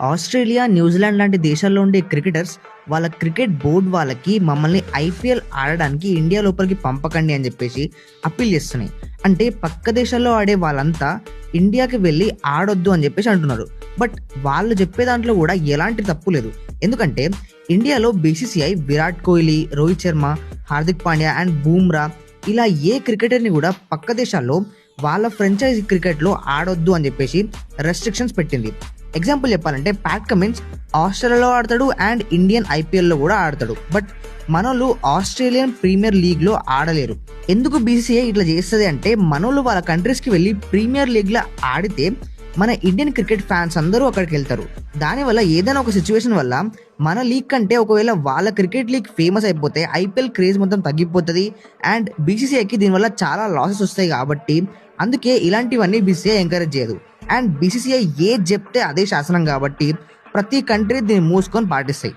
Australia, New Zealand లాంటి దేశాల్లో ఉండే క్రికెటర్స్ వాళ్ళ క్రికెట్ బోర్డ్ వాళ్ళకి మమ్మల్ని ఐపీఎల్ ఆడడానికి ఇండియా లోపలికి పంపకండి అని చెప్పేసి అప్పీల్ చేస్తున్నాయి. అంటే పక్క దేశాల్లో ఆడే వాళ్ళంతా ఇండియాకి వెళ్ళి ఆడొద్దు అని చెప్పేసి అంటున్నారు. బట్ వాళ్ళు చెప్పే దాంట్లో కూడా ఎలాంటి తప్పు లేదు. ఎందుకంటే ఇండియాలో బీసీసీఐ విరాట్ కోహ్లీ, రోహిత్ శర్మ, హార్దిక్ పాండ్యా అండ్ బూమ్రా ఇలా ఏ క్రికెటర్ని కూడా పక్క దేశాల్లో వాళ్ళ ఫ్రాంచైజీ క్రికెట్లో ఆడొద్దు అని చెప్పేసి రెస్ట్రిక్షన్స్ పెట్టింది. ఎగ్జాంపుల్ చెప్పాలంటే ప్యాట్ కమిన్స్ ఆస్ట్రేలియాలో ఆడతాడు అండ్ ఇండియన్ ఐపీఎల్లో కూడా ఆడతాడు. బట్ మనోళ్ళు ఆస్ట్రేలియన్ ప్రీమియర్ లీగ్లో ఆడలేరు. ఎందుకు బీసీసీఐ ఇట్లా చేస్తుంది అంటే మనోళ్ళు వాళ్ళ కంట్రీస్కి వెళ్ళి ప్రీమియర్ లీగ్లో ఆడితే మన ఇండియన్ క్రికెట్ ఫ్యాన్స్ అందరూ అక్కడికి వెళ్తారు. దానివల్ల ఏదైనా ఒక సిచ్యువేషన్ వల్ల మన లీగ్ కంటే ఒకవేళ వాళ్ళ క్రికెట్ లీగ్ ఫేమస్ అయిపోతే ఐపీఎల్ క్రేజ్ మొత్తం తగ్గిపోతుంది అండ్ బీసీసీఐకి దీనివల్ల చాలా లాసెస్ వస్తాయి. కాబట్టి అందుకే ఇలాంటివన్నీ బీసీసీఐ ఎంకరేజ్ చేయదు. అండ్ బీసీసీఐ ఏది చెప్తే అదే శాసనం కాబట్టి ప్రతి కంట్రీ దీన్ని మూసుకొని పాటిస్తాయి.